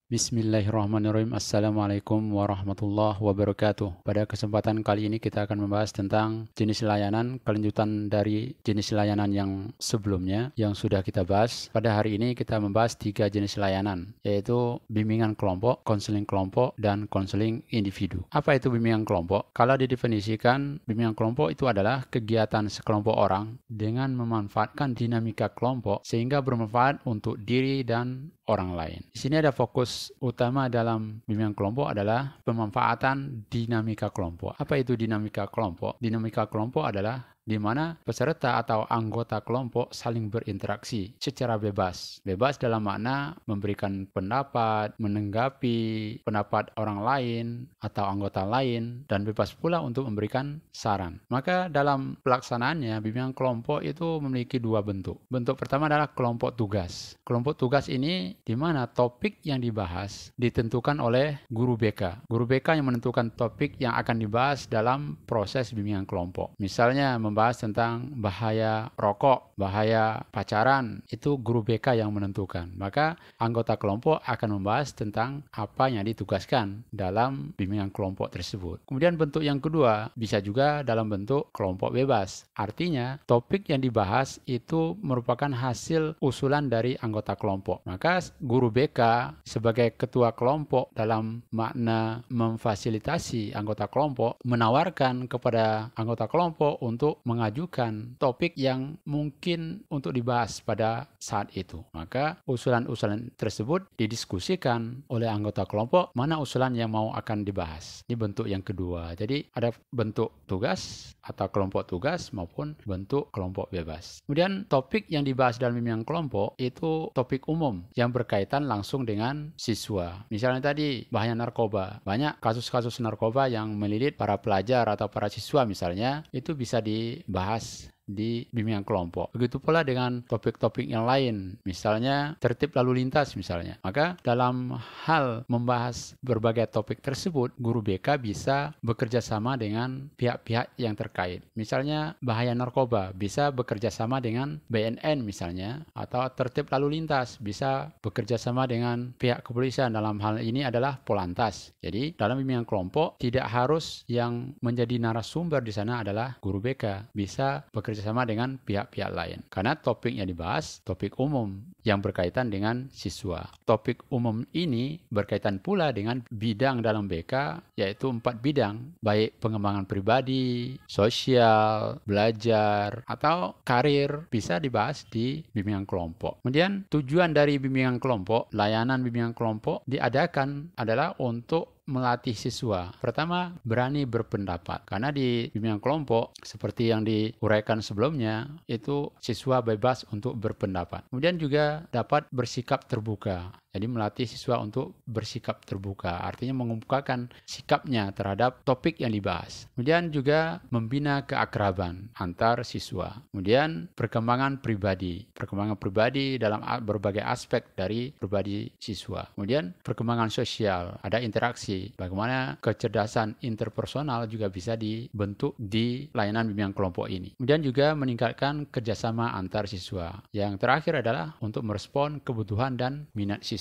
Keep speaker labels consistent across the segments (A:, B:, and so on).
A: Bismillahirrahmanirrahim. Assalamualaikum warahmatullahi wabarakatuh. Pada kesempatan kali ini kita akan membahas tentang jenis layanan, kelanjutan dari jenis layanan yang sebelumnya yang sudah kita bahas. Pada hari ini kita membahas 3 jenis layanan, yaitu bimbingan kelompok, konseling kelompok, dan konseling individu. Apa itu bimbingan kelompok? Kalau didefinisikan, bimbingan kelompok itu adalah kegiatan sekelompok orang dengan memanfaatkan dinamika kelompok sehingga bermanfaat untuk diri dan orang lain. Di sini ada fokus utama dalam bimbingan kelompok adalah pemanfaatan dinamika kelompok. Apa itu dinamika kelompok? Dinamika kelompok adalah di mana peserta atau anggota kelompok saling berinteraksi secara bebas. Bebas dalam makna memberikan pendapat, menanggapi pendapat orang lain atau anggota lain, dan bebas pula untuk memberikan saran. Maka dalam pelaksanaannya, bimbingan kelompok itu memiliki 2 bentuk. Bentuk pertama adalah kelompok tugas. Kelompok tugas ini di mana topik yang dibahas ditentukan oleh guru BK. Guru BK yang menentukan topik yang akan dibahas dalam proses bimbingan kelompok. Misalnya membahas tentang bahaya rokok, bahaya pacaran, itu guru BK yang menentukan. Maka anggota kelompok akan membahas tentang apa yang ditugaskan dalam bimbingan kelompok tersebut. Kemudian bentuk yang kedua bisa juga dalam bentuk kelompok bebas. Artinya topik yang dibahas itu merupakan hasil usulan dari anggota kelompok. Maka guru BK sebagai ketua kelompok dalam makna memfasilitasi anggota kelompok menawarkan kepada anggota kelompok untuk mengajukan topik yang mungkin untuk dibahas pada saat itu. Maka usulan-usulan tersebut didiskusikan oleh anggota kelompok mana usulan yang mau akan dibahas. Ini bentuk yang kedua. Jadi ada bentuk tugas atau kelompok tugas maupun bentuk kelompok bebas. Kemudian topik yang dibahas dalam bimbingan kelompok itu topik umum yang berkaitan langsung dengan siswa. Misalnya tadi bahaya narkoba. Banyak kasus-kasus narkoba yang melilit para pelajar atau para siswa misalnya, itu bisa dibahas di bimbingan kelompok. Begitu pula dengan topik-topik yang lain, misalnya tertib lalu lintas misalnya. Maka dalam hal membahas berbagai topik tersebut, guru BK bisa bekerja sama dengan pihak-pihak yang terkait. Misalnya bahaya narkoba bisa bekerja sama dengan BNN misalnya, atau tertib lalu lintas bisa bekerja sama dengan pihak kepolisian. Dalam hal ini adalah Polantas. Jadi dalam bimbingan kelompok tidak harus yang menjadi narasumber di sana adalah guru BK, bisa bekerja sama dengan pihak-pihak lain. Karena topik yang dibahas, topik umum yang berkaitan dengan siswa. Topik umum ini berkaitan pula dengan bidang dalam BK, yaitu 4 bidang, baik pengembangan pribadi, sosial, belajar, atau karir, bisa dibahas di bimbingan kelompok. Kemudian tujuan dari bimbingan kelompok, layanan bimbingan kelompok diadakan adalah untuk melatih siswa. Pertama, berani berpendapat. Karena di bimbingan kelompok, seperti yang diuraikan sebelumnya, itu siswa bebas untuk berpendapat. Kemudian juga dapat bersikap terbuka. Jadi melatih siswa untuk bersikap terbuka, artinya mengemukakan sikapnya terhadap topik yang dibahas. Kemudian juga membina keakraban antar siswa. Kemudian perkembangan pribadi dalam berbagai aspek dari pribadi siswa. Kemudian perkembangan sosial, ada interaksi, bagaimana kecerdasan interpersonal juga bisa dibentuk di layanan bimbingan kelompok ini. Kemudian juga meningkatkan kerjasama antar siswa. Yang terakhir adalah untuk merespon kebutuhan dan minat siswa.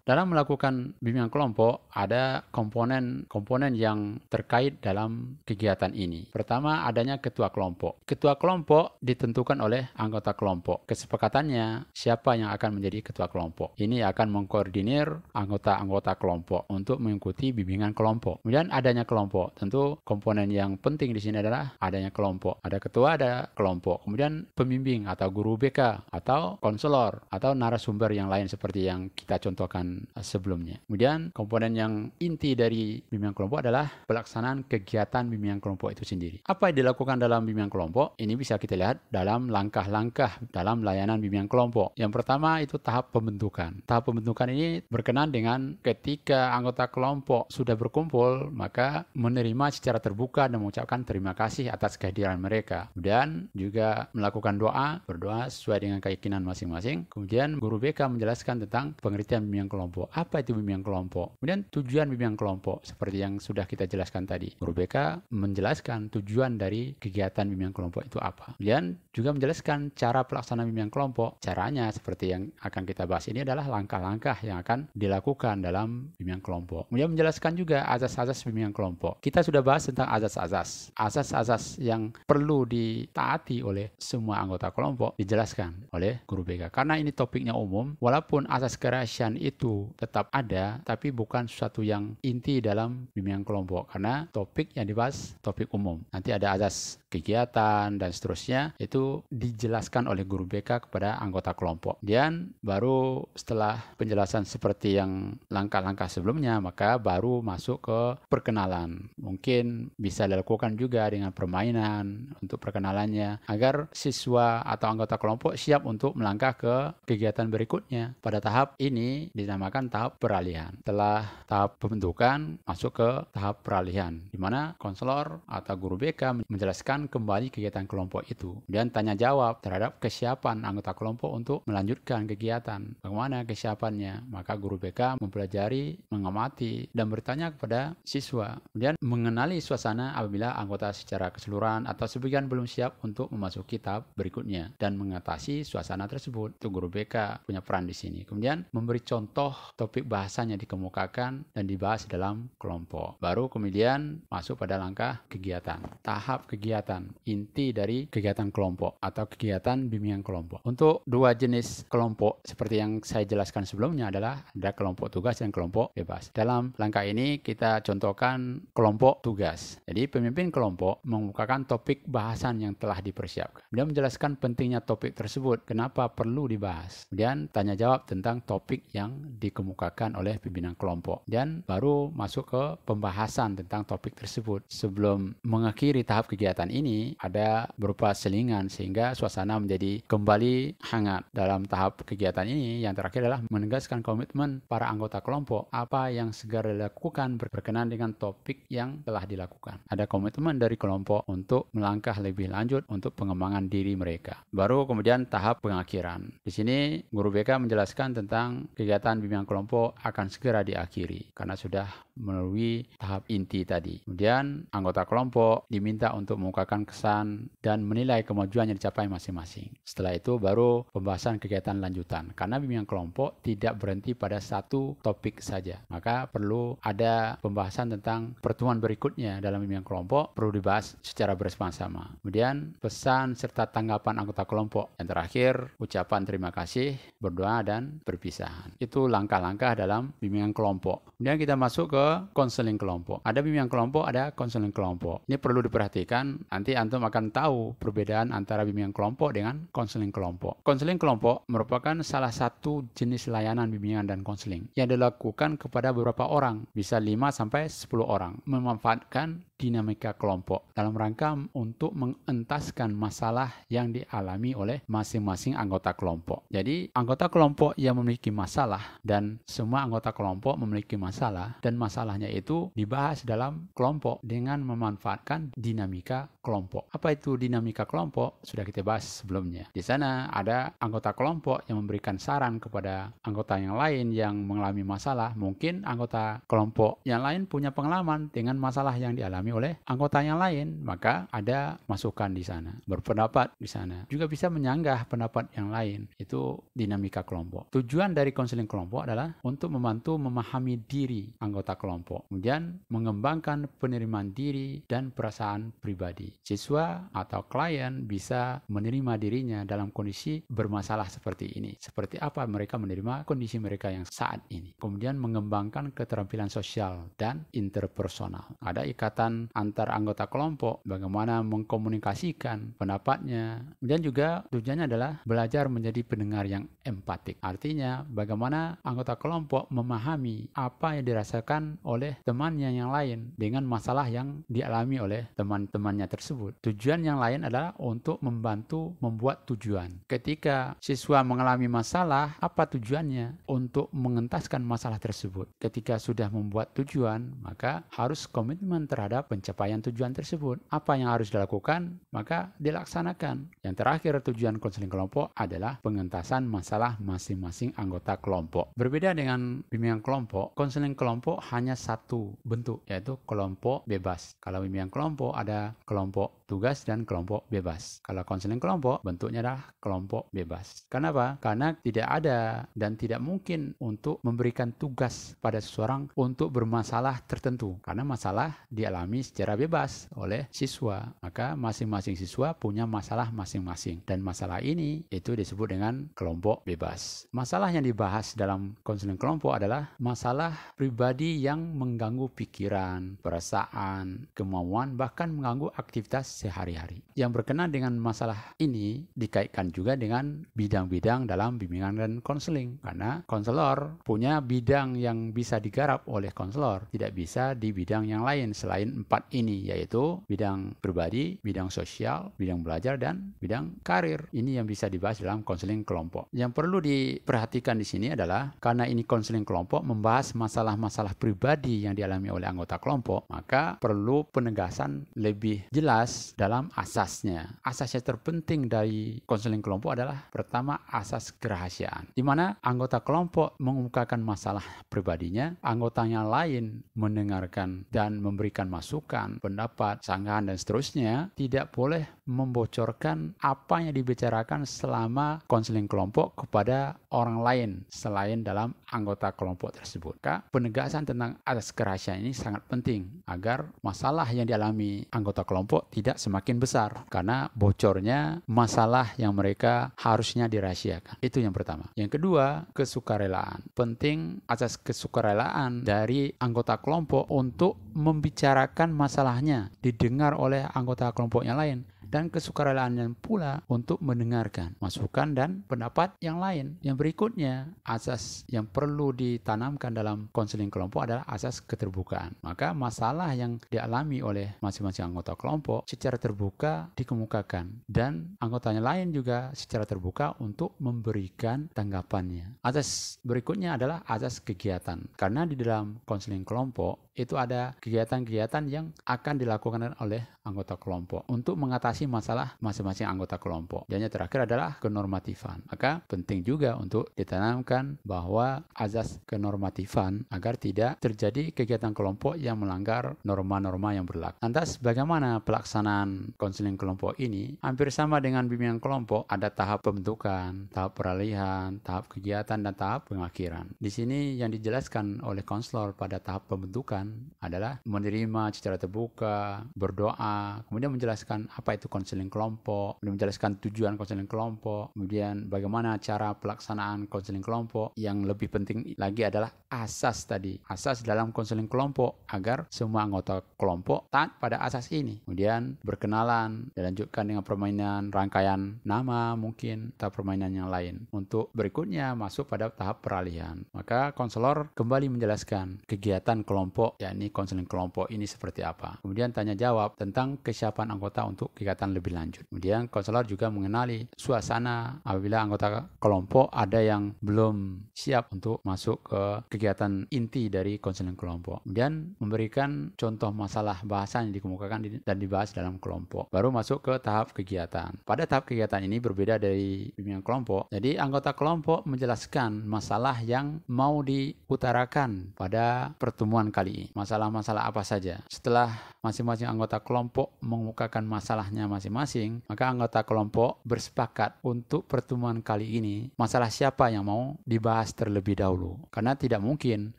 A: Dalam melakukan bimbingan kelompok, ada komponen yang terkait dalam kegiatan ini. Pertama, adanya ketua kelompok. Ketua kelompok ditentukan oleh anggota kelompok. Kesepakatannya, siapa yang akan menjadi ketua kelompok. Ini akan mengkoordinir anggota-anggota kelompok untuk mengikuti bimbingan kelompok. Kemudian adanya kelompok. Tentu komponen yang penting di sini adalah adanya kelompok. Ada ketua, ada kelompok. Kemudian pembimbing atau guru BK atau konselor atau narasumber yang lain seperti yang kita contohkan sebelumnya. Kemudian komponen yang inti dari bimbingan kelompok adalah pelaksanaan kegiatan bimbingan kelompok itu sendiri. Apa yang dilakukan dalam bimbingan kelompok? Ini bisa kita lihat dalam langkah-langkah dalam layanan bimbingan kelompok. Yang pertama itu tahap pembentukan. Tahap pembentukan ini berkenaan dengan ketika anggota kelompok sudah berkumpul, maka menerima secara terbuka dan mengucapkan terima kasih atas kehadiran mereka. Kemudian juga melakukan berdoa sesuai dengan keyakinan masing-masing. Kemudian guru BK menjelaskan tentang pengertian pengertian bimbingan kelompok. Apa itu bimbingan kelompok? Kemudian tujuan bimbingan kelompok seperti yang sudah kita jelaskan tadi. Guru BK menjelaskan tujuan dari kegiatan bimbingan kelompok itu apa. Kemudian juga menjelaskan cara pelaksanaan bimbingan kelompok. Caranya seperti yang akan kita bahas ini adalah langkah-langkah yang akan dilakukan dalam bimbingan kelompok. Kemudian menjelaskan juga azas-azas bimbingan kelompok. Kita sudah bahas tentang azas-azas yang perlu ditaati oleh semua anggota kelompok, dijelaskan oleh guru BK. Karena ini topiknya umum, walaupun asas kerahasiaan itu tetap ada, tapi bukan sesuatu yang inti dalam bimbingan kelompok, karena topik yang dibahas topik umum. Nanti ada azas kegiatan dan seterusnya, itu dijelaskan oleh guru BK kepada anggota kelompok. Dan baru setelah penjelasan seperti yang langkah-langkah sebelumnya, maka baru masuk ke perkenalan. Mungkin bisa dilakukan juga dengan permainan untuk perkenalannya, agar siswa atau anggota kelompok siap untuk melangkah ke kegiatan berikutnya. Pada tahap ini dinamakan tahap peralihan. Setelah tahap pembentukan, masuk ke tahap peralihan, di mana konselor atau guru BK menjelaskan kembali kegiatan kelompok itu. Kemudian tanya jawab terhadap kesiapan anggota kelompok untuk melanjutkan kegiatan. Bagaimana kesiapannya? Maka guru BK mempelajari, mengamati, dan bertanya kepada siswa. Kemudian mengenali suasana apabila anggota secara keseluruhan atau sebagian belum siap untuk memasuki tahap berikutnya dan mengatasi suasana tersebut. Itu guru BK punya peran di sini. Kemudian memberi contoh topik bahasanya dikemukakan dan dibahas dalam kelompok. Baru kemudian masuk pada langkah kegiatan. Tahap kegiatan, inti dari kegiatan kelompok atau kegiatan bimbingan kelompok. Untuk dua jenis kelompok seperti yang saya jelaskan sebelumnya adalah ada kelompok tugas dan kelompok bebas. Dalam langkah ini kita contohkan kelompok tugas. Jadi pemimpin kelompok mengemukakan topik bahasan yang telah dipersiapkan. Dia menjelaskan pentingnya topik tersebut, kenapa perlu dibahas. Kemudian tanya jawab tentang topik yang dikemukakan oleh pimpinan kelompok. Dan baru masuk ke pembahasan tentang topik tersebut. Sebelum mengakhiri tahap kegiatan ini, ada berupa selingan sehingga suasana menjadi kembali hangat. Dalam tahap kegiatan ini, yang terakhir adalah menegaskan komitmen para anggota kelompok apa yang segera dilakukan berkenaan dengan topik yang telah dilakukan. Ada komitmen dari kelompok untuk melangkah lebih lanjut untuk pengembangan diri mereka. Baru kemudian tahap pengakhiran. Di sini guru BK menjelaskan tentang kegiatan bimbingan kelompok akan segera diakhiri karena sudah melalui tahap inti tadi. Kemudian anggota kelompok diminta untuk mengemukakan kesan dan menilai kemajuan yang dicapai masing-masing. Setelah itu baru pembahasan kegiatan lanjutan. Karena bimbingan kelompok tidak berhenti pada satu topik saja. Maka perlu ada pembahasan tentang pertemuan berikutnya dalam bimbingan kelompok, perlu dibahas secara bersama-sama. Kemudian pesan serta tanggapan anggota kelompok. Yang terakhir, ucapan terima kasih, berdoa, dan perpisahan. Itu langkah-langkah dalam bimbingan kelompok. Kemudian kita masuk ke konseling kelompok. Ada bimbingan kelompok, ada konseling kelompok. Ini perlu diperhatikan, nanti antum akan tahu perbedaan antara bimbingan kelompok dengan konseling kelompok. Konseling kelompok merupakan salah satu jenis layanan bimbingan dan konseling yang dilakukan kepada beberapa orang, bisa 5-10 orang, memanfaatkan dinamika kelompok dalam rangka untuk mengentaskan masalah yang dialami oleh masing-masing anggota kelompok. Jadi, anggota kelompok yang memiliki masalah dan semua anggota kelompok memiliki masalah dan masalahnya itu dibahas dalam kelompok dengan memanfaatkan dinamika kelompok. Apa itu dinamika kelompok? Sudah kita bahas sebelumnya. Di sana ada anggota kelompok yang memberikan saran kepada anggota yang lain yang mengalami masalah. Mungkin anggota kelompok yang lain punya pengalaman dengan masalah yang dialami oleh anggota yang lain, maka ada masukan di sana, berpendapat di sana. Juga bisa menyanggah pendapat yang lain. Itu dinamika kelompok. Tujuan dari konseling kelompok adalah untuk membantu memahami diri anggota kelompok, kemudian mengembangkan penerimaan diri dan perasaan pribadi. Siswa atau klien bisa menerima dirinya dalam kondisi bermasalah seperti ini. Seperti apa mereka menerima kondisi mereka yang saat ini. Kemudian mengembangkan keterampilan sosial dan interpersonal. Ada ikatan antar anggota kelompok, bagaimana mengkomunikasikan pendapatnya. Dan juga tujuannya adalah belajar menjadi pendengar yang empatik. Artinya, bagaimana anggota kelompok memahami apa yang dirasakan oleh temannya yang lain dengan masalah yang dialami oleh teman-temannya tersebut. Tujuan yang lain adalah untuk membantu membuat tujuan. Ketika siswa mengalami masalah, apa tujuannya? Untuk mengentaskan masalah tersebut. Ketika sudah membuat tujuan, maka harus komitmen terhadap pencapaian tujuan tersebut. Apa yang harus dilakukan, maka dilaksanakan. Yang terakhir, tujuan konseling kelompok adalah pengentasan masalah masing-masing anggota kelompok. Berbeda dengan bimbingan kelompok, konseling kelompok hanya satu bentuk, yaitu kelompok bebas. Kalau bimbingan kelompok ada kelompok tugas dan kelompok bebas. Kalau konseling kelompok, bentuknya adalah kelompok bebas. Kenapa? Karena tidak ada dan tidak mungkin untuk memberikan tugas pada seseorang untuk bermasalah tertentu. Karena masalah dialami secara bebas oleh siswa. Maka masing-masing siswa punya masalah masing-masing. Dan masalah ini itu disebut dengan kelompok bebas. Masalah yang dibahas dalam konseling kelompok adalah masalah pribadi yang mengganggu pikiran, perasaan, kemauan, bahkan mengganggu aktivitas sehari-hari. Yang berkenaan dengan masalah ini dikaitkan juga dengan bidang-bidang dalam bimbingan dan konseling. Karena konselor punya bidang yang bisa digarap oleh konselor, tidak bisa di bidang yang lain selain 4 ini, yaitu bidang pribadi, bidang sosial, bidang belajar, dan bidang karir. Ini yang bisa dibahas dalam konseling kelompok. Yang perlu diperhatikan di sini adalah karena ini konseling kelompok membahas masalah-masalah pribadi yang dialami oleh anggota kelompok, maka perlu penegasan lebih jelas dalam asasnya. Asas yang terpenting dari konseling kelompok adalah pertama asas kerahasiaan, di mana anggota kelompok mengungkapkan masalah pribadinya, anggotanya lain mendengarkan dan memberikan masukan, pendapat, sanggahan, dan seterusnya. Tidak boleh membocorkan apa yang dibicarakan selama konseling kelompok kepada orang lain selain dalam anggota kelompok tersebut. Maka penegasan tentang asas kerahasiaan ini sangat penting agar masalah yang dialami anggota kelompok tidak semakin besar karena bocornya masalah yang mereka harusnya dirahasiakan. Itu yang pertama. Yang kedua, kesukarelaan. Penting asas kesukarelaan dari anggota kelompok untuk membicarakan masalahnya, didengar oleh anggota kelompok yang lain, dan kesukarelaannya pula untuk mendengarkan masukan dan pendapat yang lain. Yang berikutnya, asas yang perlu ditanamkan dalam konseling kelompok adalah asas keterbukaan. Maka masalah yang dialami oleh masing-masing anggota kelompok secara terbuka dikemukakan dan anggotanya lain juga secara terbuka untuk memberikan tanggapannya. Asas berikutnya adalah asas kegiatan. Karena di dalam konseling kelompok itu ada kegiatan-kegiatan yang akan dilakukan oleh anggota kelompok untuk mengatasi masalah masing-masing anggota kelompok. Dan yang terakhir adalah kenormatifan. Maka penting juga untuk ditanamkan bahwa azas kenormatifan agar tidak terjadi kegiatan kelompok yang melanggar norma-norma yang berlaku. Lantas bagaimana pelaksanaan konseling kelompok ini? Hampir sama dengan bimbingan kelompok, ada tahap pembentukan, tahap peralihan, tahap kegiatan, dan tahap pengakhiran. Di sini yang dijelaskan oleh konselor pada tahap pembentukan adalah menerima secara terbuka, berdoa, kemudian menjelaskan apa itu konseling kelompok, kemudian menjelaskan tujuan konseling kelompok, kemudian bagaimana cara pelaksanaan konseling kelompok. Yang lebih penting lagi adalah asas tadi, asas dalam konseling kelompok agar semua anggota kelompok taat pada asas ini. Kemudian berkenalan, dilanjutkan dengan permainan rangkaian nama mungkin atau permainan yang lain. Untuk berikutnya masuk pada tahap peralihan. Maka konselor kembali menjelaskan kegiatan kelompok, yakni konseling kelompok ini seperti apa. Kemudian tanya jawab tentang kesiapan anggota untuk kegiatan lebih lanjut. Kemudian konselor juga mengenali suasana apabila anggota kelompok ada yang belum siap untuk masuk ke kegiatan inti dari konseling kelompok. Kemudian memberikan contoh masalah bahasan yang dikemukakan dan dibahas dalam kelompok. Baru masuk ke tahap kegiatan. Pada tahap kegiatan ini berbeda dari bimbingan kelompok. Jadi anggota kelompok menjelaskan masalah yang mau diutarakan pada pertemuan kali ini. Masalah-masalah apa saja. Setelah masing-masing anggota kelompok mengemukakan masalahnya masing-masing, maka anggota kelompok bersepakat untuk pertemuan kali ini masalah siapa yang mau dibahas terlebih dahulu. Karena tidak mungkin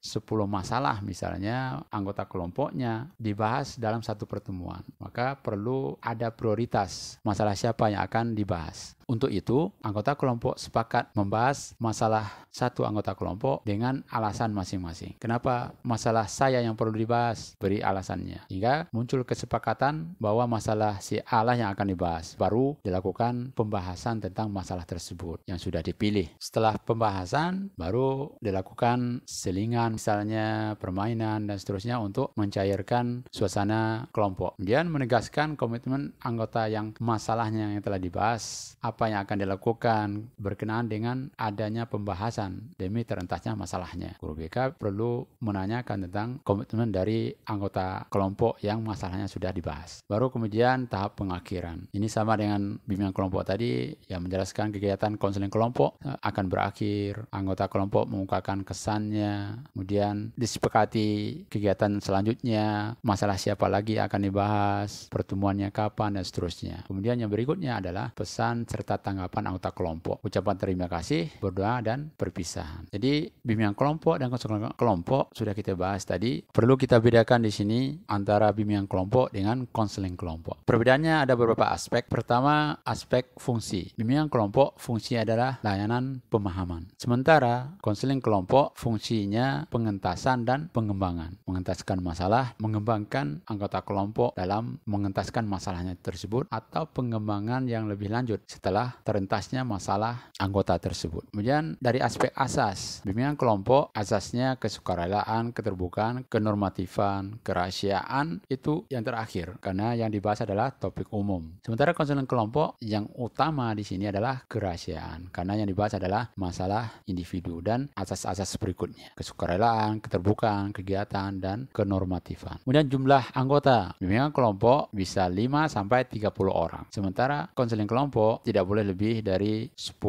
A: 10 masalah misalnya anggota kelompoknya dibahas dalam satu pertemuan. Maka perlu ada prioritas masalah siapa yang akan dibahas. Untuk itu, anggota kelompok sepakat membahas masalah satu anggota kelompok dengan alasan masing-masing. Kenapa masalah saya yang perlu dibahas? Beri alasannya. Hingga muncul kesepakatan bahwa masalah si A lah yang akan dibahas. Baru dilakukan pembahasan tentang masalah tersebut yang sudah dipilih. Setelah pembahasan, baru dilakukan selingan, misalnya permainan dan seterusnya untuk mencairkan suasana kelompok. Kemudian menegaskan komitmen anggota yang masalahnya yang telah dibahas, apa apa yang akan dilakukan berkenaan dengan adanya pembahasan demi terentasnya masalahnya. Guru BK perlu menanyakan tentang komitmen dari anggota kelompok yang masalahnya sudah dibahas. Baru kemudian tahap pengakhiran. Ini sama dengan bimbingan kelompok tadi yang menjelaskan kegiatan konseling kelompok akan berakhir, anggota kelompok mengungkapkan kesannya, kemudian disepakati kegiatan selanjutnya, masalah siapa lagi akan dibahas, pertemuannya kapan, dan seterusnya. Kemudian yang berikutnya adalah pesan serta tanggapan anggota kelompok, ucapan terima kasih, berdoa, dan perpisahan. Jadi bimbingan kelompok dan konseling kelompok sudah kita bahas tadi. Perlu kita bedakan di sini antara bimbingan kelompok dengan konseling kelompok. Perbedaannya ada beberapa aspek. Pertama, aspek fungsi. Bimbingan kelompok fungsi adalah layanan pemahaman. Sementara konseling kelompok fungsinya pengentasan dan pengembangan. Mengentaskan masalah, mengembangkan anggota kelompok dalam mengentaskan masalahnya tersebut, atau pengembangan yang lebih lanjut setelah terentasnya masalah anggota tersebut. Kemudian dari aspek asas, bimbingan kelompok asasnya kesukarelaan, keterbukaan, kenormatifan, kerahasiaan, itu yang terakhir karena yang dibahas adalah topik umum. Sementara konseling kelompok yang utama di sini adalah kerahasiaan karena yang dibahas adalah masalah individu dan asas-asas berikutnya: kesukarelaan, keterbukaan, kegiatan, dan kenormatifan. Kemudian jumlah anggota bimbingan kelompok bisa 5 sampai 30 orang. Sementara konseling kelompok tidak boleh lebih dari 10.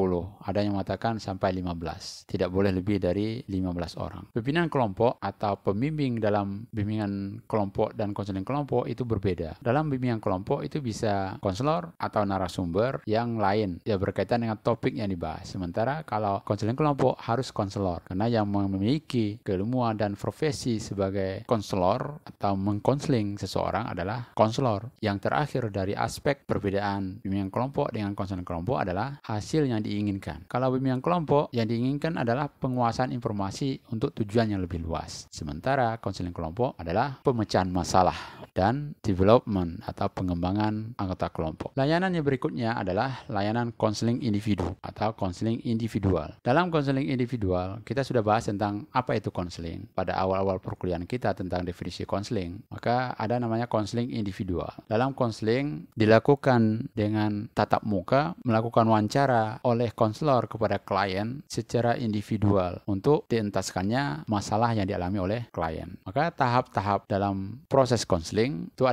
A: Ada yang mengatakan sampai 15. Tidak boleh lebih dari 15 orang. Pimpinan kelompok atau pembimbing dalam bimbingan kelompok dan konseling kelompok itu berbeda. Dalam bimbingan kelompok itu bisa konselor atau narasumber yang lain yang berkaitan dengan topik yang dibahas. Sementara kalau konseling kelompok harus konselor karena yang memiliki keilmuan dan profesi sebagai konselor atau mengkonseling seseorang adalah konselor. Yang terakhir dari aspek perbedaan bimbingan kelompok dengan konseling kelompok adalah hasil yang diinginkan. Kalau bimbingan kelompok yang diinginkan adalah penguasaan informasi untuk tujuan yang lebih luas. Sementara konseling kelompok adalah pemecahan masalah dan development atau pengembangan anggota kelompok. Layanan yang berikutnya adalah layanan konseling individu atau konseling individual. Dalam konseling individual, kita sudah bahas tentang apa itu konseling pada awal-awal perkuliahan kita tentang definisi konseling. Maka ada namanya konseling individual. Dalam konseling dilakukan dengan tatap muka, melakukan wawancara oleh konselor kepada klien secara individual untuk dientaskannya masalah yang dialami oleh klien. Maka tahap-tahap dalam proses konseling itu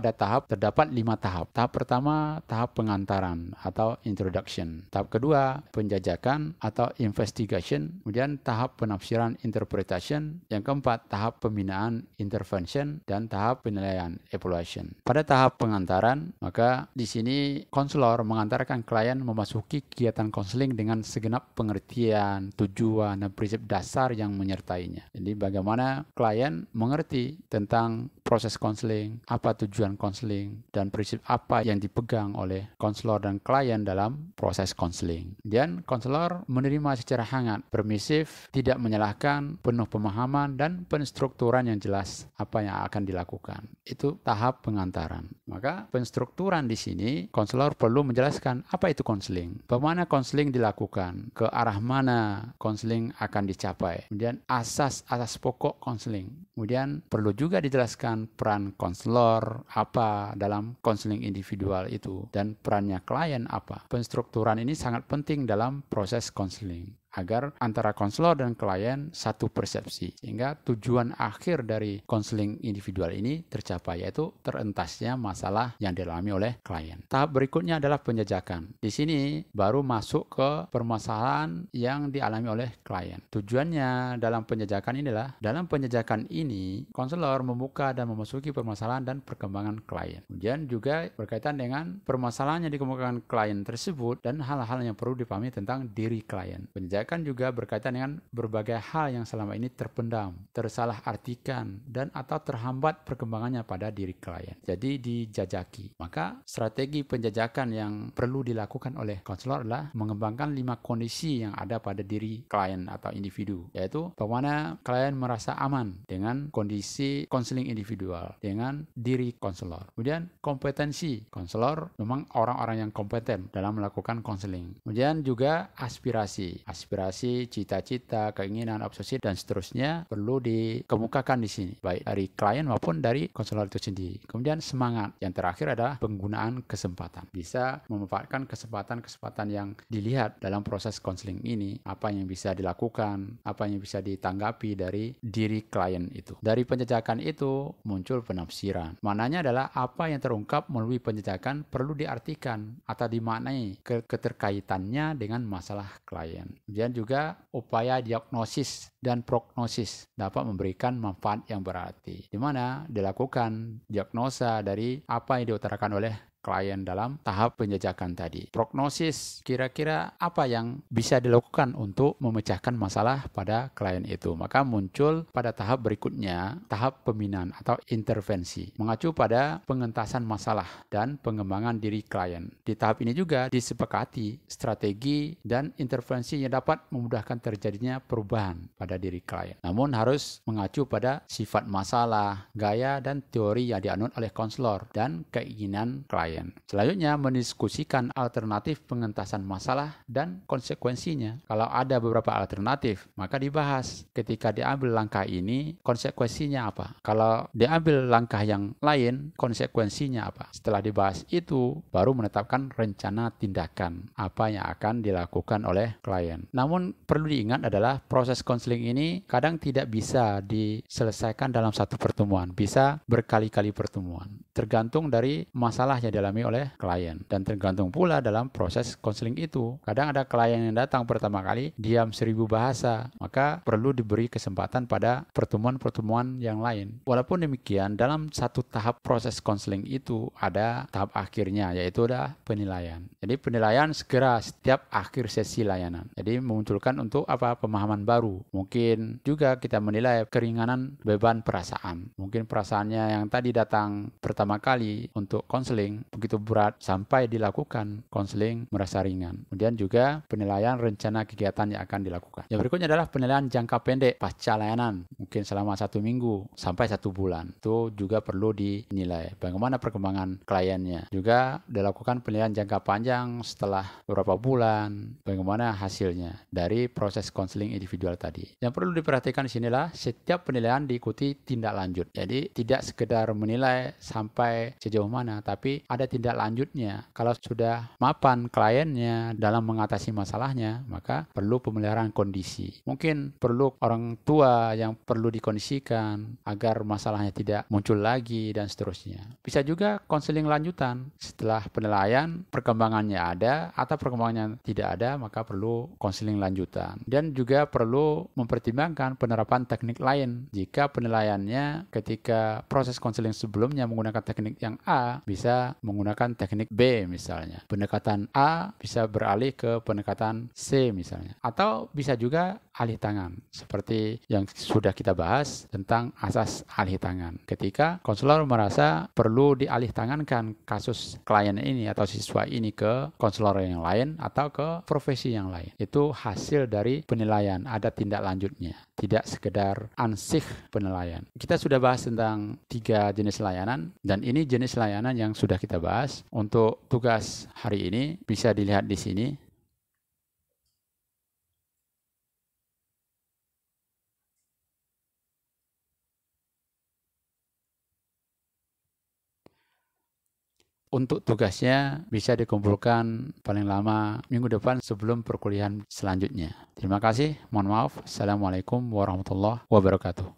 A: terdapat 5 tahap. Tahap pertama, tahap pengantaran atau introduction. Tahap kedua, penjajakan atau investigation. Kemudian tahap penafsiran interpretation. Yang keempat, tahap pembinaan intervention, dan tahap penilaian evaluation. Pada tahap pengantaran, maka di sini konselor mengantarkan klien memasuki kegiatan konseling dengan segenap pengertian, tujuan, dan prinsip dasar yang menyertainya. Jadi bagaimana klien mengerti tentang proses konseling, apa tujuan konseling, dan prinsip apa yang dipegang oleh konselor dan klien dalam proses konseling. Dan konselor menerima secara hangat, permisif, tidak menyalahkan, penuh pemahaman, dan penstrukturan yang jelas apa yang akan dilakukan. Itu tahap pengantaran. Maka penstrukturan di sini, konselor perlu menjelaskan apa itu konseling, bagaimana konseling dilakukan, ke arah mana konseling akan dicapai, kemudian asas-asas pokok konseling. Kemudian perlu juga dijelaskan peran konselor apa dalam konseling individual itu dan perannya klien apa. Penstrukturan ini sangat penting dalam proses konseling agar antara konselor dan klien satu persepsi sehingga tujuan akhir dari konseling individual ini tercapai, yaitu terentasnya masalah yang dialami oleh klien. Tahap berikutnya adalah penjajakan. Di sini baru masuk ke permasalahan yang dialami oleh klien. Tujuannya dalam penjajakan inilah, dalam penjajakan ini konselor membuka dan memasuki permasalahan dan perkembangan klien. Kemudian juga berkaitan dengan permasalahan yang dikemukakan klien tersebut dan hal-hal yang perlu dipahami tentang diri klien. Penjajakan juga berkaitan dengan berbagai hal yang selama ini terpendam, tersalah artikan, dan atau terhambat perkembangannya pada diri klien. Jadi dijajaki. Maka strategi penjajakan yang perlu dilakukan oleh konselor adalah mengembangkan 5 kondisi yang ada pada diri klien atau individu, yaitu bagaimana klien merasa aman dengan kondisi konseling individual, dengan diri konselor. Kemudian kompetensi konselor, memang orang-orang yang kompeten dalam melakukan konseling. Kemudian juga aspirasi aspirasi, cita-cita, keinginan, obsesi, dan seterusnya perlu dikemukakan di sini, baik dari klien maupun dari konselor itu sendiri. Kemudian semangat. Yang terakhir adalah penggunaan kesempatan. Bisa memanfaatkan kesempatan-kesempatan yang dilihat dalam proses konseling ini, apa yang bisa dilakukan, apa yang bisa ditanggapi dari diri klien itu. Dari penjajakan itu muncul penafsiran. Maknanya adalah apa yang terungkap melalui penjajakan perlu diartikan atau dimaknai keterkaitannya dengan masalah klien. Kemudian juga upaya diagnosis dan prognosis dapat memberikan manfaat yang berarti, di mana dilakukan diagnosa dari apa yang diutarakan oleh klien dalam tahap penjajakan tadi. Prognosis, kira-kira apa yang bisa dilakukan untuk memecahkan masalah pada klien itu. Maka muncul pada tahap berikutnya, tahap pembinaan atau intervensi, mengacu pada pengentasan masalah dan pengembangan diri klien. Di tahap ini juga disepakati strategi dan intervensi yang dapat memudahkan terjadinya perubahan pada diri klien. Namun harus mengacu pada sifat masalah, gaya dan teori yang dianut oleh konselor dan keinginan klien. Selanjutnya, mendiskusikan alternatif pengentasan masalah dan konsekuensinya. Kalau ada beberapa alternatif, maka dibahas. Ketika diambil langkah ini, konsekuensinya apa? Kalau diambil langkah yang lain, konsekuensinya apa? Setelah dibahas itu, baru menetapkan rencana tindakan apa yang akan dilakukan oleh klien. Namun perlu diingat adalah proses konseling ini kadang tidak bisa diselesaikan dalam satu pertemuan, bisa berkali-kali pertemuan. Tergantung dari masalah yang dialami oleh klien dan tergantung pula dalam proses konseling itu. Kadang ada klien yang datang pertama kali diam 1000 bahasa, maka perlu diberi kesempatan pada pertemuan-pertemuan yang lain. Walaupun demikian, dalam satu tahap proses konseling itu ada tahap akhirnya, yaitu ada penilaian. Jadi penilaian segera setiap akhir sesi layanan. Jadi memunculkan untuk pemahaman baru. Mungkin juga kita menilai keringanan beban perasaan. Mungkin perasaannya yang tadi datang pertama kali untuk konseling begitu berat sampai dilakukan konseling merasa ringan. Kemudian juga penilaian rencana kegiatan yang akan dilakukan. Yang berikutnya adalah penilaian jangka pendek pasca layanan, mungkin selama 1 minggu sampai 1 bulan. Itu juga perlu dinilai bagaimana perkembangan kliennya. Juga dilakukan penilaian jangka panjang setelah beberapa bulan, bagaimana hasilnya dari proses konseling individual tadi. Yang perlu diperhatikan di sinilah setiap penilaian diikuti tindak lanjut. Jadi tidak sekedar menilai sampai sejauh mana, tapi ada tindak lanjutnya. Kalau sudah mapan kliennya dalam mengatasi masalahnya, maka perlu pemeliharaan kondisi. Mungkin perlu orang tua yang perlu dikondisikan agar masalahnya tidak muncul lagi dan seterusnya. Bisa juga konseling lanjutan. Setelah penilaian, perkembangannya ada atau perkembangannya tidak ada, maka perlu konseling lanjutan. Dan juga perlu mempertimbangkan penerapan teknik lain. Jika penilaiannya ketika proses konseling sebelumnya menggunakan teknik yang A, bisa menggunakan teknik B misalnya. Pendekatan A bisa beralih ke pendekatan C misalnya. Atau bisa juga alih tangan. Seperti yang sudah kita bahas tentang asas alih tangan. Ketika konselor merasa perlu dialih tangankan kasus klien ini atau siswa ini ke konselor yang lain atau ke profesi yang lain. Itu hasil dari penilaian. Ada tindak lanjutnya. Tidak sekedar ansih penilaian. Kita sudah bahas tentang 3 jenis layanan dan ini jenis layanan yang sudah kita bahas. Untuk tugas hari ini bisa dilihat di sini. Untuk tugasnya bisa dikumpulkan paling lama minggu depan sebelum perkuliahan selanjutnya. Terima kasih. Mohon maaf. Assalamualaikum warahmatullahi wabarakatuh.